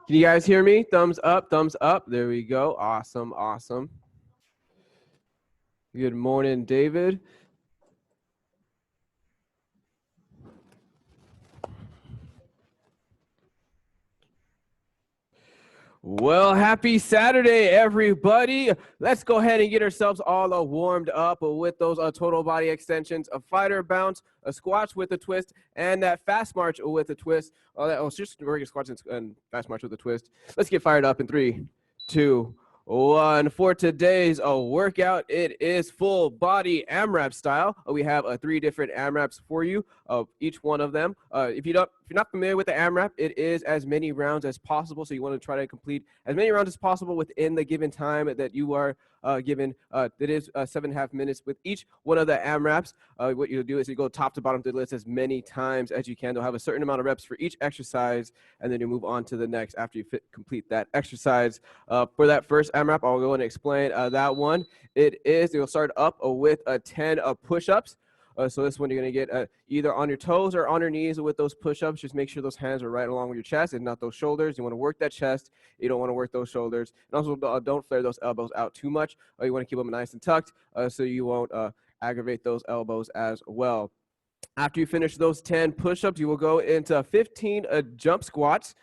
Can you guys hear me? Thumbs up, thumbs up. There we go. Awesome, awesome. Good morning, David. Well, happy Saturday, everybody. Let's go ahead and get ourselves all warmed up with those total body extensions, a fighter bounce, a squats with a twist, and that fast march with a twist. It's just regular squats and fast march with a twist. Let's get fired up in 3, 2, 1. For today's workout, it is full body AMRAP style. We have 3 different AMRAPs for you, each one of them. If you're not familiar with the AMRAP, it is as many rounds as possible. So you want to try to complete as many rounds as possible within the given time that you are given. That is 7.5 minutes with each one of the AMRAPs. What you'll do is you go top to bottom through the list as many times as you can. They'll have a certain amount of reps for each exercise, and then you move on to the next after you complete that exercise. For that first AMRAP, I'll go and explain that one. You'll start up with 10 push-ups. So this one you're going to get either on your toes or on your knees with those push-ups. Just make sure those hands are right along with your chest and not those shoulders. You want to work that chest. You don't want to work those shoulders. And also don't flare those elbows out too much. You want to keep them nice and tucked so you won't aggravate those elbows as well. After you finish those 10 push-ups, you will go into 15 jump squats.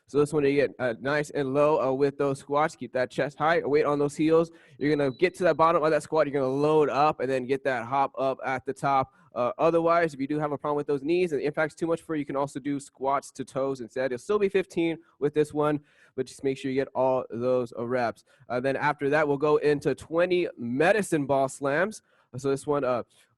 So this one you get nice and low with those squats. Keep that chest high, weight on those heels. You're going to get to the bottom of that squat. You're going to load up and then get that hop up at the top. Otherwise, if you do have a problem with those knees and the impact's too much for you, you can also do squats to toes instead. It'll still be 15 with this one, but just make sure you get all those reps. Then after that, we'll go into 20 medicine ball slams. So this one,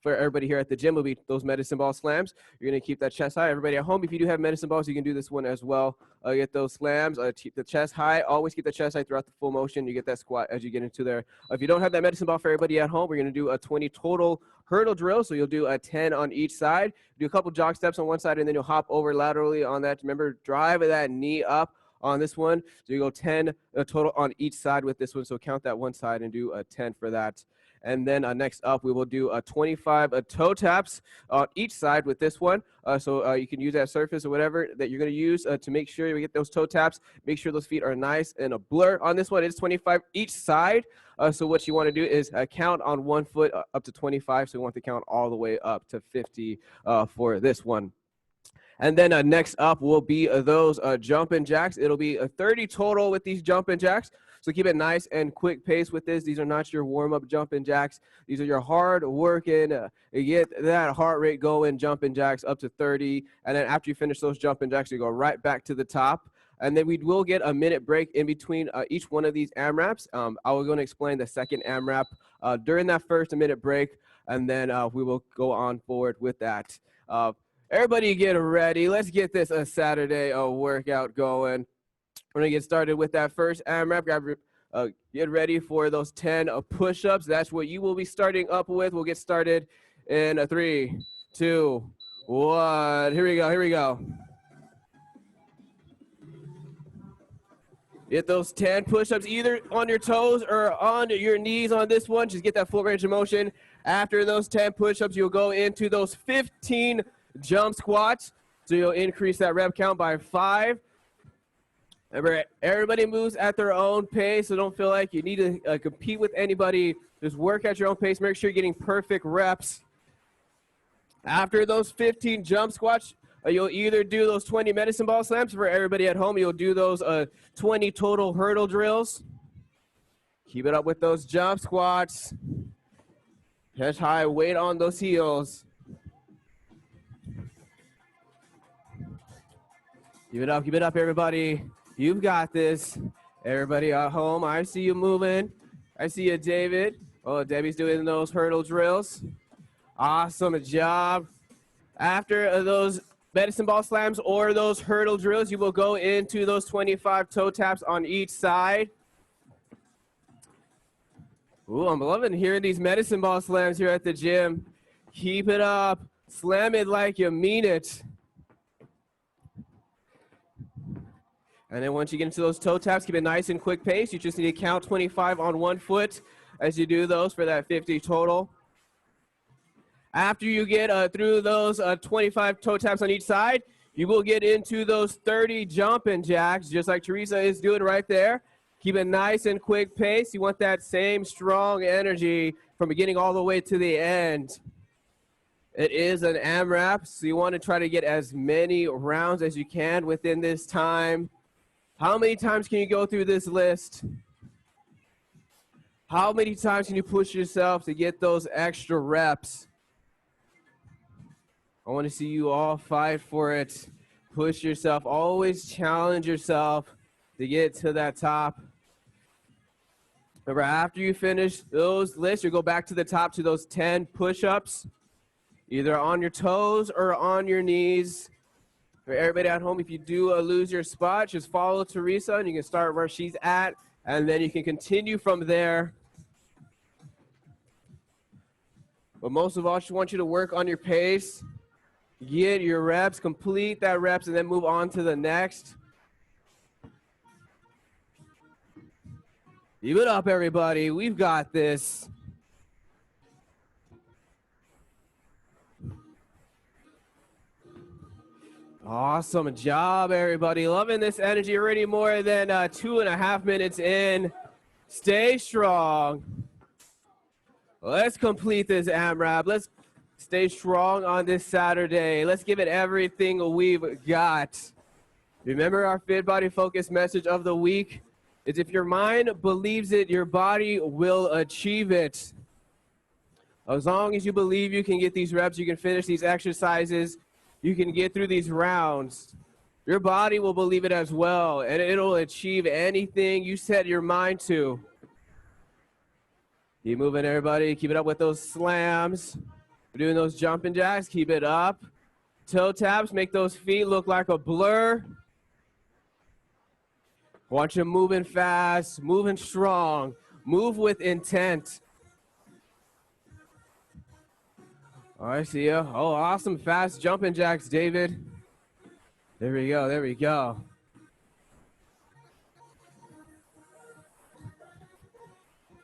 for everybody here at the gym, will be those medicine ball slams. You're going to keep that chest high. Everybody at home, if you do have medicine balls, you can do this one as well. Get those slams, keep the chest high. Always keep the chest high throughout the full motion. You get that squat as you get into there. If you don't have that medicine ball for everybody at home, we're going to do a 20 total hurdle drill. So you'll do a 10 on each side. Do a couple jog steps on one side, and then you'll hop over laterally on that. Remember, drive that knee up on this one. So you go 10 total on each side with this one. So count that one side and do a 10 for that. And then next up, we will do 25 toe taps on each side with this one. So you can use that surface or whatever that you're going to use to make sure you get those toe taps. Make sure those feet are nice and a blur. On this one, it's 25 each side. So what you want to do is count on one foot up to 25. So you want to count all the way up to 50 for this one. And then next up will be those jumping jacks. It'll be 30 total with these jumping jacks. So keep it nice and quick pace with this. These are not your warm-up jumping jacks. These are your hard-working, get that heart rate going jumping jacks up to 30. And then after you finish those jumping jacks, you go right back to the top. And then we will get a minute break in between each one of these AMRAPs. I will go and explain the second AMRAP during that first minute break, and then we will go on forward with that. Everybody get ready. Let's get this Saturday workout going. We're going to get started with that first AMRAP. Get ready for those 10 push-ups. That's what you will be starting up with. We'll get started in 3, 2, 1. Here we go. Get those 10 push-ups either on your toes or on your knees on this one. Just get that full range of motion. After those 10 push-ups, you'll go into those 15 jump squats. So you'll increase that rep count by 5. Remember, everybody moves at their own pace, so don't feel like you need to compete with anybody. Just work at your own pace. Make sure you're getting perfect reps. After those 15 jump squats, you'll either do those 20 medicine ball slams. For everybody at home, you'll do those 20 total hurdle drills. Keep it up with those jump squats. Chest high, weight on those heels. Keep it up, everybody. You've got this. Everybody at home, I see you moving. I see you, David. Oh, Debbie's doing those hurdle drills. Awesome job. After those medicine ball slams or those hurdle drills, you will go into those 25 toe taps on each side. Ooh, I'm loving hearing these medicine ball slams here at the gym. Keep it up. Slam it like you mean it. And then once you get into those toe taps, keep it nice and quick pace. You just need to count 25 on one foot as you do those for that 50 total. After you get through those 25 toe taps on each side, You will get into those 30 jumping jacks, just like Teresa is doing right there. Keep it nice and quick pace. You want that same strong energy from beginning all the way to the end. It is an AMRAP, so you want to try to get as many rounds as you can within this time. How many times can you go through this list? How many times can you push yourself to get those extra reps? I want to see you all fight for it. Push yourself. Always challenge yourself to get to that top. Remember, after you finish those lists, you go back to the top to those 10 push-ups, either on your toes or on your knees. For everybody at home, if you do lose your spot, just follow Teresa, and you can start where she's at, and then you can continue from there. But most of all, I just want you to work on your pace. Get your reps, complete that reps, and then move on to the next. Keep it up, everybody. We've got this. Awesome job, everybody. Loving this energy already more than 2.5 minutes in. Stay strong. Let's complete this AMRAP. Let's stay strong on this Saturday. Let's give it everything we've got. Remember, our Fit Body Focus message of the week is if your mind believes it, your body will achieve it. As long as you believe you can get these reps, you can finish these exercises, you can get through these rounds, your body will believe it as well, and it'll achieve anything you set your mind to. Keep moving, everybody. Keep it up with those slams. We're doing those jumping jacks. Keep it up. Toe taps. Make those feet look like a blur. Want you moving fast, moving strong. Move with intent. All right, see ya. Oh, awesome. Fast jumping jacks, David. There we go. There we go.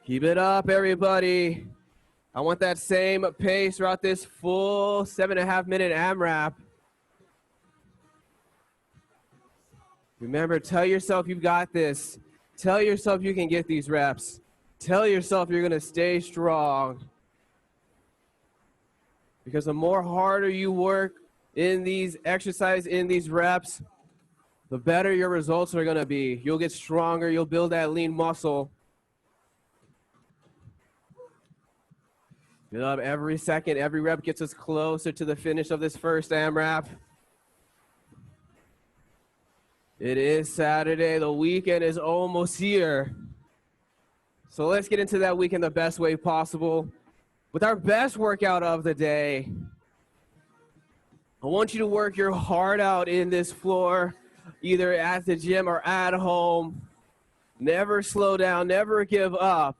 Keep it up, everybody. I want that same pace throughout this full 7.5-minute AMRAP. Remember, tell yourself you've got this. Tell yourself you can get these reps. Tell yourself you're going to stay strong. Because the more harder you work in these exercises, in these reps, the better your results are going to be. You'll get stronger. You'll build that lean muscle. Get up every second. Every rep gets us closer to the finish of this first AMRAP. It is Saturday. The weekend is almost here. So let's get into that weekend the best way possible with our best workout of the day. I want you to work your heart out in this floor, either at the gym or at home. Never slow down, never give up.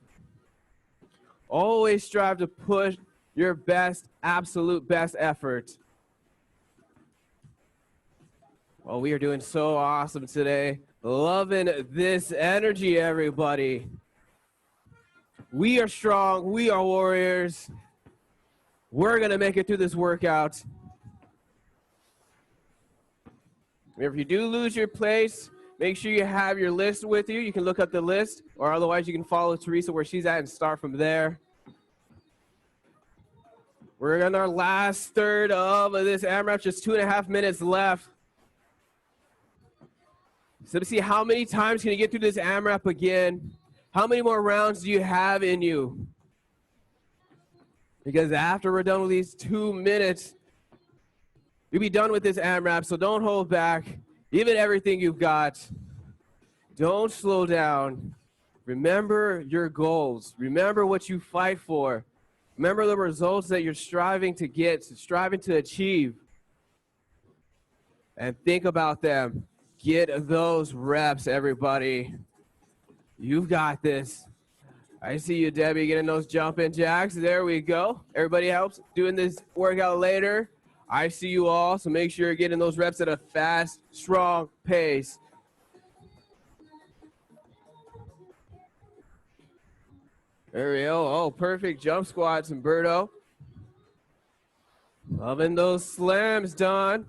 Always strive to push your best, absolute best effort. Well, we are doing so awesome today. Loving this energy, everybody. We are strong. We are warriors. We're going to make it through this workout. If you do lose your place, make sure you have your list with you. You can look up the list, or otherwise you can follow Teresa where she's at and start from there. We're in our last third of this AMRAP, just 2.5 minutes left. So to see how many times can you get through this AMRAP again? How many more rounds do you have in you? Because after we're done with these 2 minutes, you'll be done with this AMRAP, so don't hold back. Give it everything you've got. Don't slow down. Remember your goals. Remember what you fight for. Remember the results that you're striving to get, striving to achieve. And think about them. Get those reps, everybody. You've got this. I see you, Debbie, getting those jumping jacks. There we go. Everybody else doing this workout later. I see you all, so make sure you're getting those reps at a fast, strong pace. There we go. Oh, perfect jump squats, Humberto. Loving those slams, Don.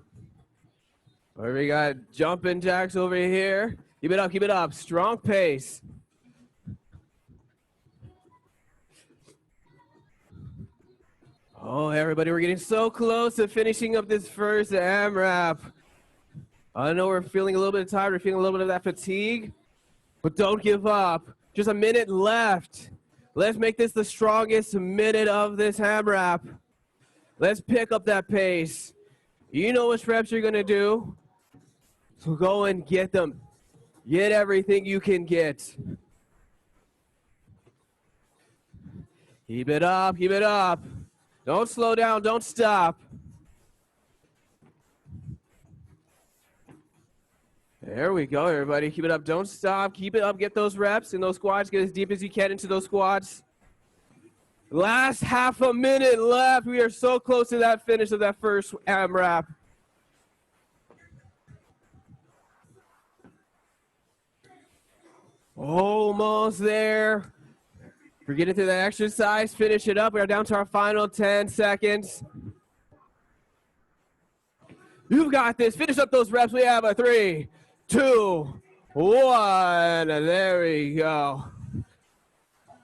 All right, we got jumping jacks over here. Keep it up, keep it up. Strong pace. Oh, everybody, we're getting so close to finishing up this first AMRAP. I know we're feeling a little bit tired, we're feeling a little bit of that fatigue, but don't give up. Just a minute left. Let's make this the strongest minute of this AMRAP. Let's pick up that pace. You know which reps you're gonna do, so go and get them. Get everything you can get. Keep it up, keep it up. Don't slow down, don't stop. There we go, everybody. Keep it up, don't stop. Keep it up, get those reps in those squats. Get as deep as you can into those squats. Last half a minute left. We are so close to that finish of that first AMRAP. Almost there. We're getting through that exercise. Finish it up. We are down to our final 10 seconds. You've got this. Finish up those reps. We have a 3, 2, 1. There we go.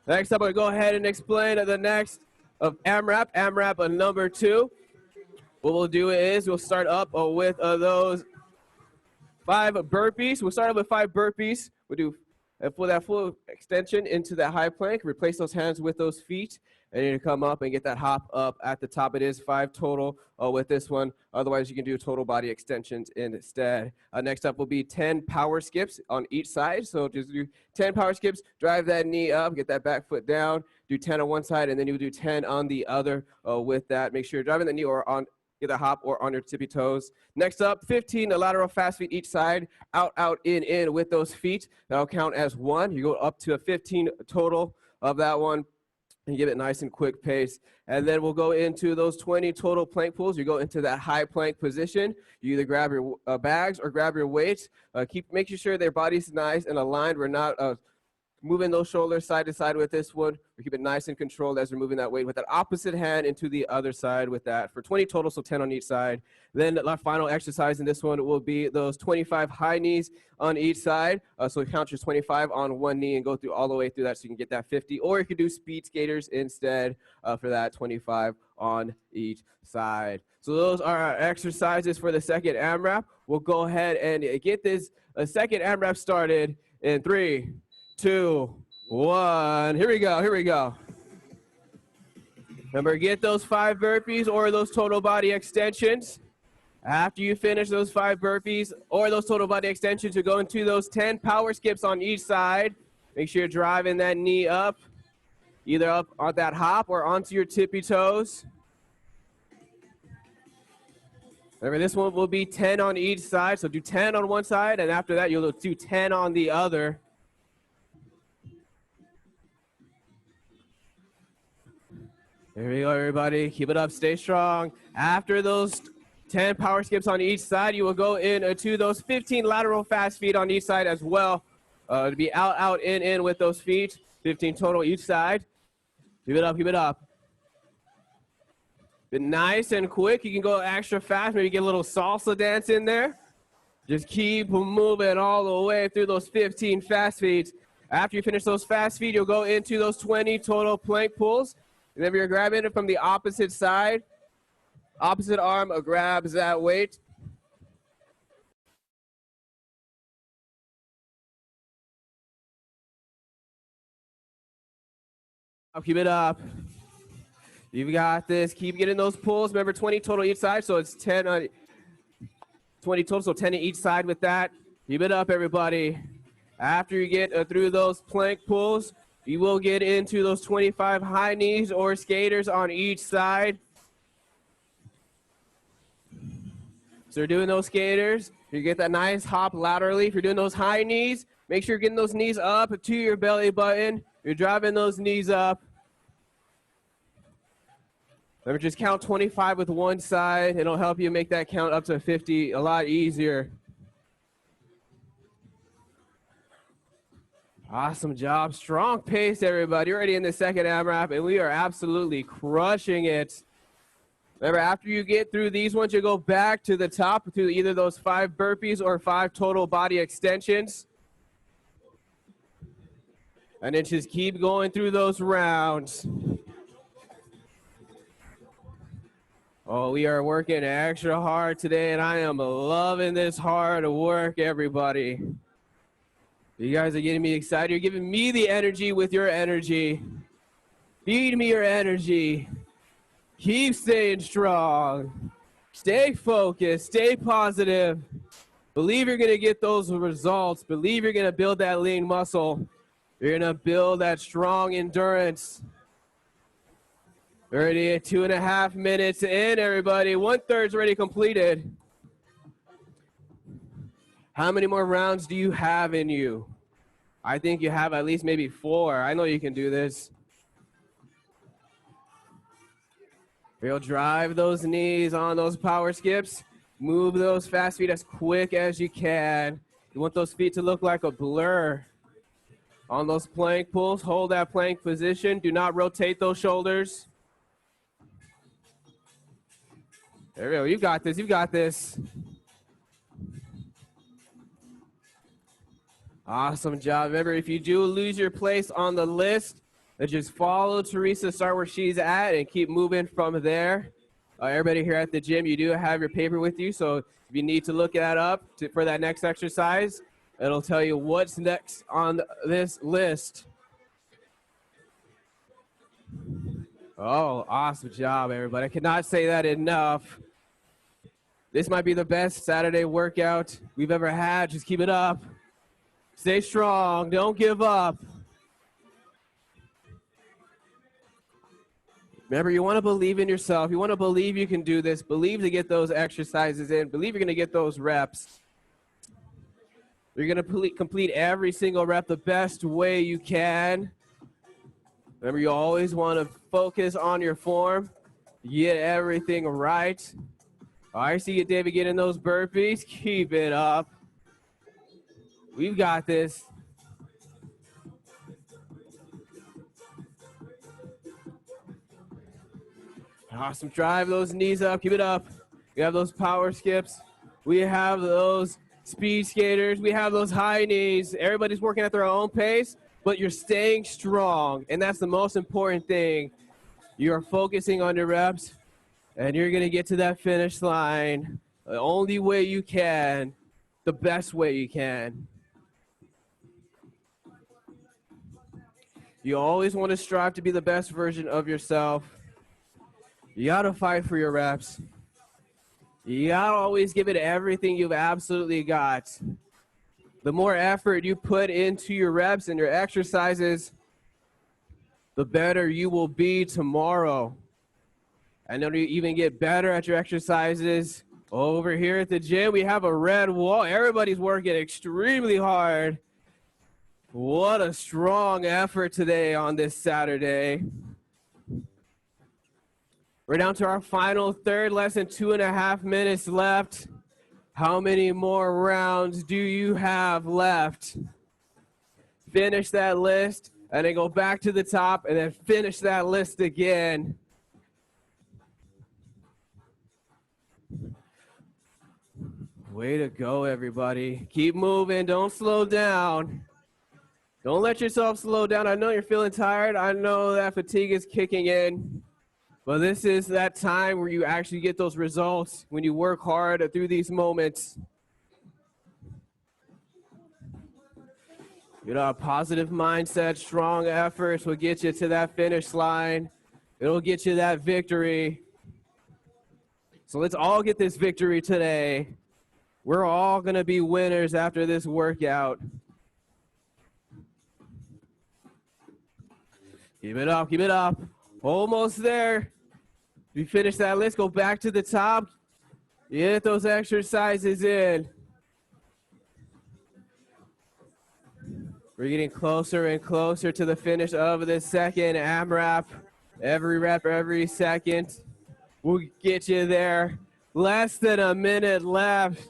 Next up, we'll go ahead and explain the next of AMRAP number 2. What we'll do is we'll start up with those 5 burpees. We'll start up with 5 burpees. We'll do for that full extension into that high plank. Replace those hands with those feet, and you come up and get that hop up at the top. It is 5 total with this one. Otherwise, you can do total body extensions instead. Next up will be 10 power skips on each side. So just do 10 power skips, drive that knee up, get that back foot down, do 10 on one side, and then you do 10 on the other with that. Make sure you're driving the knee or on either hop or on your tippy toes. Next up, 15 lateral fast feet each side, out, out, in with those feet. That'll count as 1. You go up to a 15 total of that one and give it nice and quick pace. And then we'll go into those 20 total plank pulls. You go into that high plank position. You either grab your bags or grab your weights. Making sure their body's nice and aligned. We're not moving those shoulders side to side with this one. We keep it nice and controlled as we're moving that weight with that opposite hand into the other side with that for 20 total, so 10 on each side. Then our final exercise in this one will be those 25 high knees on each side. So count your 25 on one knee and go through all the way through that so you can get that 50. Or you could do speed skaters instead for that 25 on each side. So those are our exercises for the second AMRAP. We'll go ahead and get this second AMRAP started in 3, 2, 1. Here we go, here we go. Remember, get those 5 burpees or those total body extensions. After you finish those 5 burpees or those total body extensions, you go into those 10 power skips on each side. Make sure you're driving that knee up, either up on that hop or onto your tippy toes. Remember, this one will be 10 on each side, so do 10 on one side, and after that, you'll do 10 on the other. There we go, everybody. Keep it up. Stay strong. After those 10 power skips on each side, you will go into those 15 lateral fast feet on each side as well. To be out, out, in with those feet. 15 total each side. Keep it up, keep it up. Be nice and quick. You can go extra fast. Maybe get a little salsa dance in there. Just keep moving all the way through those 15 fast feet. After you finish those fast feet, you'll go into those 20 total plank pulls. And then you're grabbing it from the opposite side. Opposite arm grabs that weight. Keep it up. You've got this. Keep getting those pulls. Remember, 20 total each side, so it's 10 on 20 total, so 10 on each side with that. Keep it up, everybody. After you get through those plank pulls, you will get into those 25 high knees or skaters on each side. So you're doing those skaters, you get that nice hop laterally. If you're doing those high knees, make sure you're getting those knees up to your belly button. You're driving those knees up. Remember, just count 25 with one side. It'll help you make that count up to 50 a lot easier. Awesome job. Strong pace, everybody. Already in the second AMRAP, and we are absolutely crushing it. Remember, after you get through these ones, you go back to the top to either those 5 burpees or 5 total body extensions. And then just keep going through those rounds. Oh, we are working extra hard today, and I am loving this hard work, everybody. You guys are getting me excited. You're giving me the energy with your energy. Feed me your energy. Keep staying strong. Stay focused. Stay positive. Believe you're going to get those results. Believe you're going to build that lean muscle. You're going to build that strong endurance. Already at 2.5 minutes in, everybody. 1/3's already completed. How many more rounds do you have in you? I think you have at least maybe 4. I know you can do this. You'll drive those knees on those power skips. Move those fast feet as quick as you can. You want those feet to look like a blur. On those plank pulls, hold that plank position. Do not rotate those shoulders. There we go. You got this. You got this. Awesome job. Remember, if you do lose your place on the list, then just follow Teresa, start where she's at, and keep moving from there. Everybody here at the gym, you do have your paper with you, so if you need to look that up for that next exercise, it'll tell you what's next on this list. Oh, awesome job, everybody. I cannot say that enough. This might be the best Saturday workout we've ever had. Just keep it up. Stay strong. Don't give up. Remember, you want to believe in yourself. You want to believe you can do this. Believe to get those exercises in. Believe you're going to get those reps. You're going to complete every single rep the best way you can. Remember, you always want to focus on your form. Get everything right. All right, see you, David, getting those burpees. Keep it up. We've got this. Awesome. Drive those knees up. Keep it up. We have those power skips. We have those speed skaters. We have those high knees. Everybody's working at their own pace, but you're staying strong, and that's the most important thing. You are focusing on your reps, and you're going to get to that finish line the only way you can, the best way you can. You always want to strive to be the best version of yourself. You got to fight for your reps. You got to always give it everything you've absolutely got. The more effort you put into your reps and your exercises, the better you will be tomorrow. And then you even get better at your exercises. Over here at the gym, we have a red wall. Everybody's working extremely hard. What a strong effort today on this Saturday. We're down to our final third, less than 2.5 minutes left. How many more rounds do you have left? Finish that list, and then go back to the top, and then finish that list again. Way to go, everybody. Keep moving. Don't slow down. Don't let yourself slow down. I know you're feeling tired. I know that fatigue is kicking in. But this is that time where you actually get those results when you work hard through these moments. You know, a positive mindset, strong efforts will get you to that finish line. It'll get you that victory. So let's all get this victory today. We're all going to be winners after this workout. Keep it up, keep it up. Almost there. We finish that list, go back to the top. Get those exercises in. We're getting closer and closer to the finish of the second AMRAP. Every rep, every second. We'll get you there. Less than a minute left.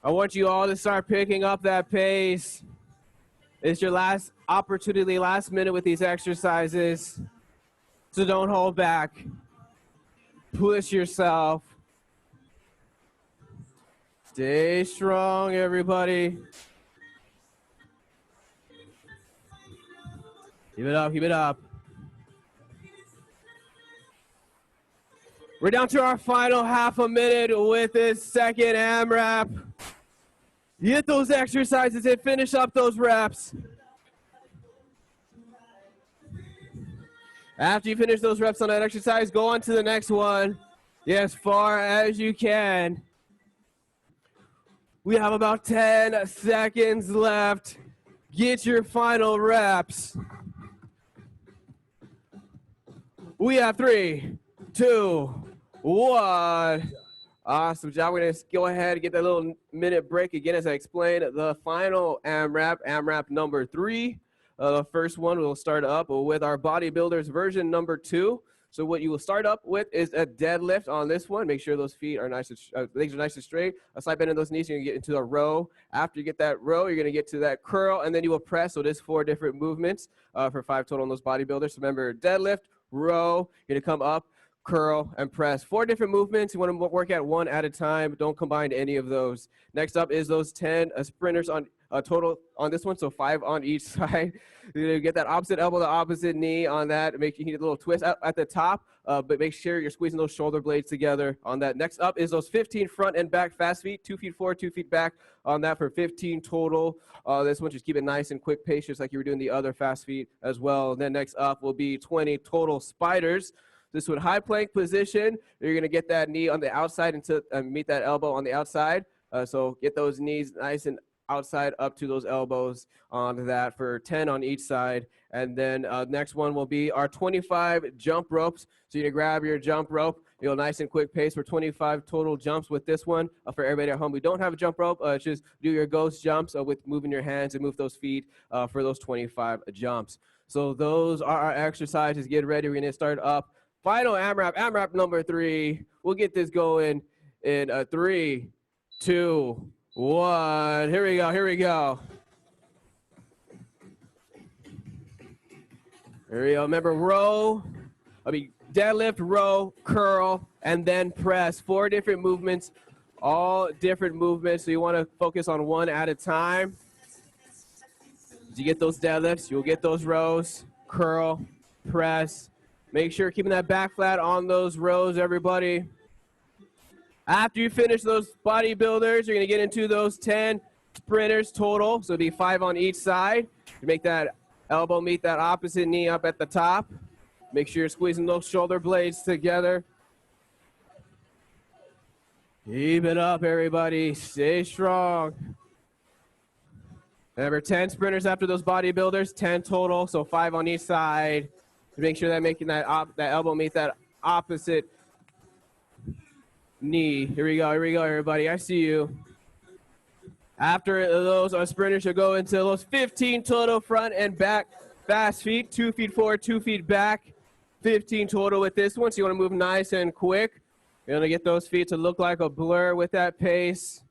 I want you all to start picking up that pace. It's your last opportunity, last minute with these exercises. So don't hold back. Push yourself. Stay strong, everybody. Keep it up, keep it up. We're down to our final half a minute with this second AMRAP. Get those exercises and finish up those reps. After you finish those reps on that exercise, go on to the next one. Get as far as you can. We have about 10 seconds left. Get your final reps. We have 3, 2, 1. Awesome job. We're going to go ahead and get that little minute break again as I explain the final AMRAP, AMRAP number 3. The first one will start up with our bodybuilders version number 2. So what you will start up with is a deadlift on this one. Make sure those feet are nice and legs are nice and straight. A slight bend in those knees. You're gonna get into a row. After you get that row, you're gonna get to that curl, and then you will press. So there's 4 different movements for 5 total on those bodybuilders. So remember, deadlift, row. You're gonna come up, curl, and press. 4 different movements. You want to work at one at a time. Don't combine any of those. Next up is those 10 sprinters on total on this one, so 5 on each side. You're gonna get that opposite elbow, the opposite knee on that. Make sure you need a little twist at the top, but make sure you're squeezing those shoulder blades together on that. Next up is those 15 front and back fast feet, 2 feet forward, 2 feet back on that for 15 total. This one, just keep it nice and quick pace, just like you were doing the other fast feet as well. And then next up will be 20 total spiders. This one, high plank position. You're gonna get that knee on the outside and meet that elbow on the outside. So get those knees nice and outside up to those elbows on that for 10 on each side. And then next one will be our 25 jump ropes. So you're gonna grab your jump rope, you know, nice and quick pace for 25 total jumps with this one. For everybody at home, we don't have a jump rope. Just do your ghost jumps with moving your hands and move those feet for those 25 jumps. So those are our exercises. Get ready. We're gonna start up. Final AMRAP, AMRAP number 3. We'll get this going in 3, 2, 1. Here we go, here we go. Here we go. Remember, deadlift, row, curl, and then press. 4 different movements, all different movements. So you want to focus on one at a time. As you get those deadlifts, you'll get those rows, curl, press. Make sure you're keeping that back flat on those rows, everybody. After you finish those bodybuilders, you're going to get into those 10 sprinters total. So it'll be 5 on each side. You make that elbow meet that opposite knee up at the top. Make sure you're squeezing those shoulder blades together. Keep it up, everybody. Stay strong. Remember, 10 sprinters after those bodybuilders, 10 total, so 5 on each side. Make sure that making that elbow meet that opposite knee. Here we go, everybody. I see you. After those sprinters, you'll go into those 15 total front and back fast feet, 2 feet forward, 2 feet back. 15 total with this one, so you want to move nice and quick. You're going to get those feet to look like a blur with that pace.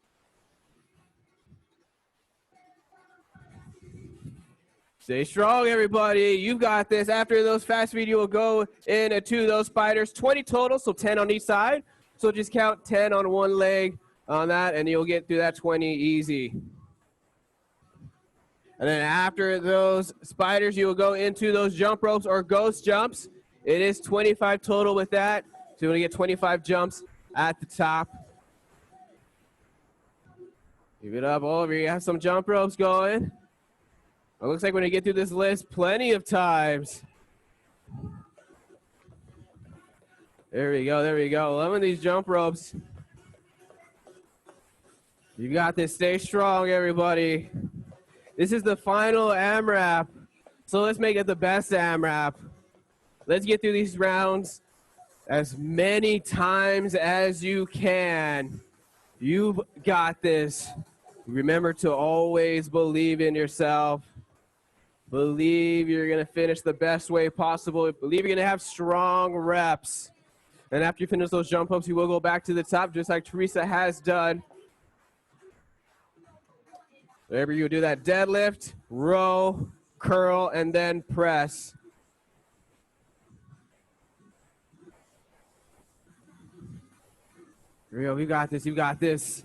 Stay strong, everybody. You've got this. After those fast feet, you will go into those spiders. 20 total, so 10 on each side. So just count 10 on one leg on that, and you'll get through that 20 easy. And then after those spiders, you will go into those jump ropes or ghost jumps. It is 25 total with that. So you're going to get 25 jumps at the top. Give it up over. You have some jump ropes going. It looks like we're going to get through this list plenty of times. There we go, there we go. Loving these jump ropes. You got this. Stay strong, everybody. This is the final AMRAP, so let's make it the best AMRAP. Let's get through these rounds as many times as you can. You've got this. Remember to always believe in yourself. Believe you're going to finish the best way possible. Believe you're going to have strong reps. And after you finish those jump ups, you will go back to the top just like Teresa has done. Whenever you do that deadlift, row, curl, and then press. Here we go. You got this. You got this.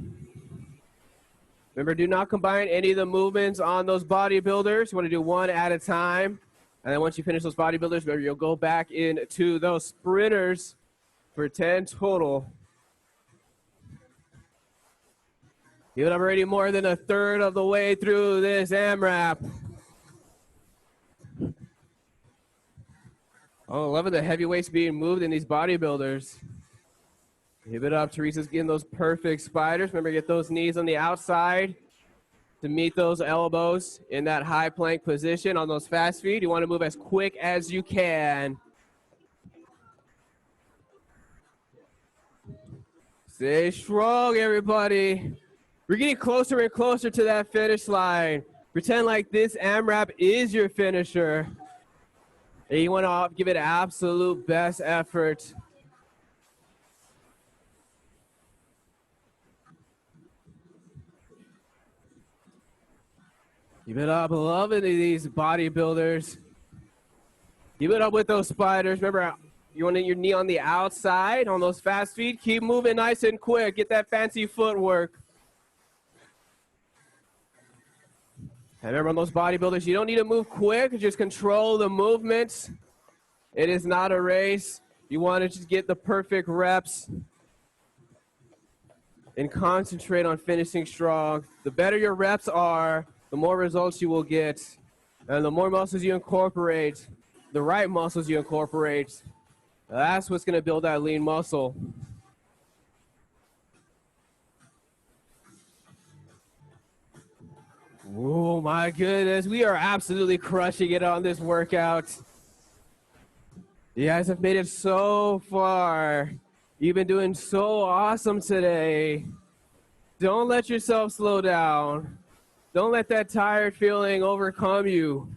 Remember, do not combine any of the movements on those bodybuilders. You want to do one at a time. And then once you finish those bodybuilders, remember, you'll go back into those sprinters for 10 total. Give it up already more than a third of the way through this AMRAP. Oh, loving the heavyweights being moved in these bodybuilders. Give it up. Teresa's getting those perfect spiders. Remember, get those knees on the outside to meet those elbows in that high plank position on those fast feet. You want to move as quick as you can. Stay strong, everybody. We're getting closer and closer to that finish line. Pretend like this AMRAP is your finisher. And you want to give it absolute best effort. Keep it up. Loving these bodybuilders. Keep it up with those spiders. Remember, you want your knee on the outside on those fast feet. Keep moving nice and quick. Get that fancy footwork. And remember, on those bodybuilders, you don't need to move quick. Just control the movements. It is not a race. You want to just get the perfect reps and concentrate on finishing strong. The better your reps are, the more results you will get. And the more muscles you incorporate, the right muscles you incorporate, that's what's going to build that lean muscle. Oh my goodness, we are absolutely crushing it on this workout. You guys have made it so far. You've been doing so awesome today. Don't let yourself slow down. Don't let that tired feeling overcome you.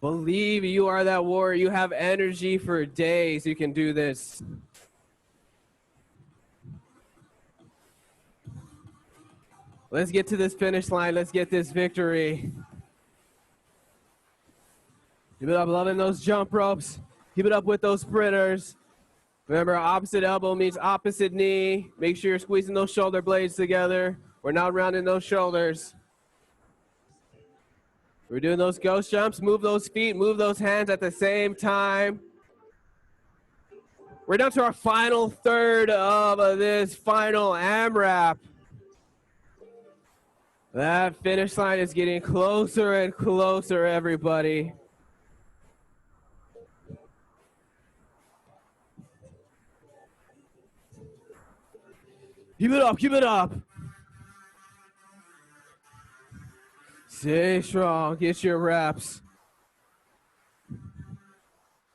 Believe you are that warrior. You have energy for days. You can do this. Let's get to this finish line. Let's get this victory. Keep it up, loving those jump ropes. Keep it up with those sprinters. Remember, opposite elbow means opposite knee. Make sure you're squeezing those shoulder blades together. We're not rounding those shoulders. We're doing those ghost jumps. Move those feet, move those hands at the same time. We're down to our final third of this final AMRAP. That finish line is getting closer and closer, everybody. Keep it up, keep it up. Stay strong, get your reps.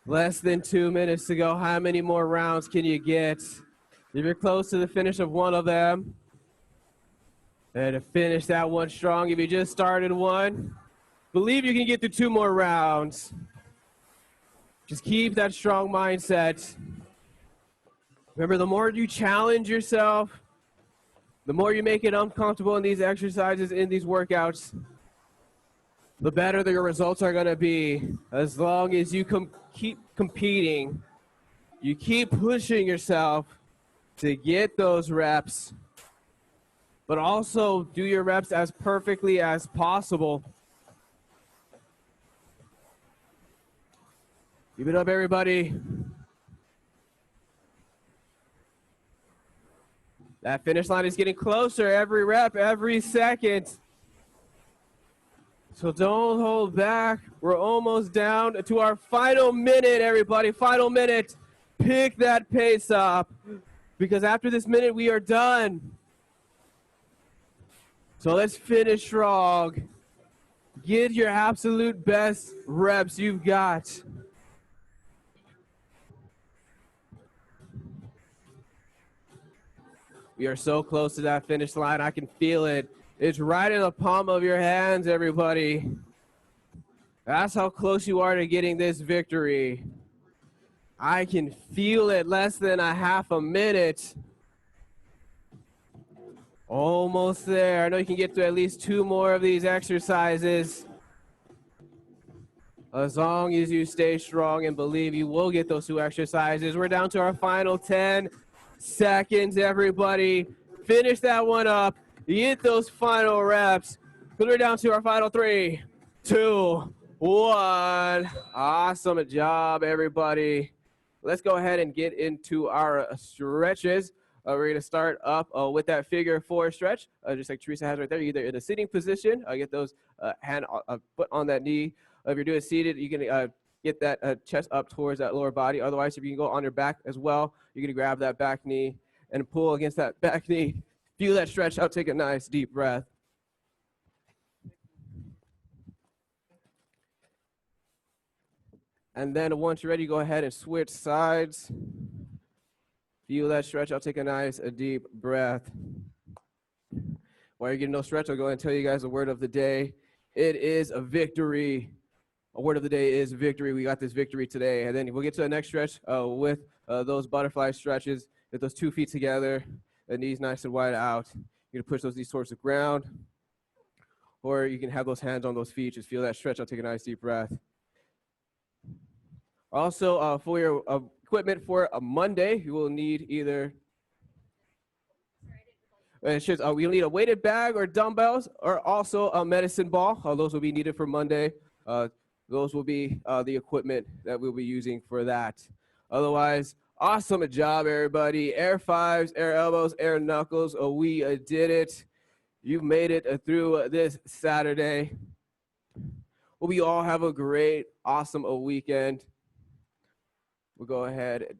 Less than 2 minutes to go. How many more rounds can you get? If you're close to the finish of one of them, and to finish that one strong, if you just started one, believe you can get through 2 more rounds. Just keep that strong mindset. Remember, the more you challenge yourself, the more you make it uncomfortable in these exercises, in these workouts, the better your results are going to be. As long as you keep competing, you keep pushing yourself to get those reps, but also do your reps as perfectly as possible. Keep it up, everybody. That finish line is getting closer every rep, every second. So don't hold back. We're almost down to our final minute, everybody. Final minute. Pick that pace up, because after this minute, we are done. So let's finish strong. Get your absolute best reps you've got. We are so close to that finish line. I can feel it. It's right in the palm of your hands, everybody. That's how close you are to getting this victory. I can feel it. Less than a half a minute. Almost there. I know you can get to at least 2 more of these exercises. As long as you stay strong and believe you will get those 2 exercises. We're down to our final 10. seconds, everybody. Finish that one up. Get those final reps. We're down to our final 3, 2, 1. Awesome job, everybody. Let's go ahead and get into our stretches. We're going to start up with that figure 4 stretch, just like Teresa has right there. You're either in a sitting position, get those foot on that knee. If you're doing seated, you can get that chest up towards that lower body. Otherwise, if you can go on your back as well, you're going to grab that back knee and pull against that back knee. Feel that stretch out. Take a nice deep breath. And then once you're ready, go ahead and switch sides. Feel that stretch out. Take a nice deep breath. While you're getting no stretch, I'll go ahead and tell you guys the word of the day. It is a victory. A word of the day is victory. We got this victory today. And then we'll get to the next stretch with those butterfly stretches. Get those 2 feet together, the knees nice and wide out. You're going to push those knees towards the ground. Or you can have those hands on those feet. Just feel that stretch out. Take a nice deep breath. Also, for your equipment for a Monday, you will need either we'll need a weighted bag or dumbbells, or also a medicine ball. Those will be needed for Monday. Those will be the equipment that we'll be using for that. Otherwise, awesome job, everybody. Air 5s, air elbows, air knuckles. We did it. You've made it through this Saturday. Hope you all have a great, awesome weekend. We'll go ahead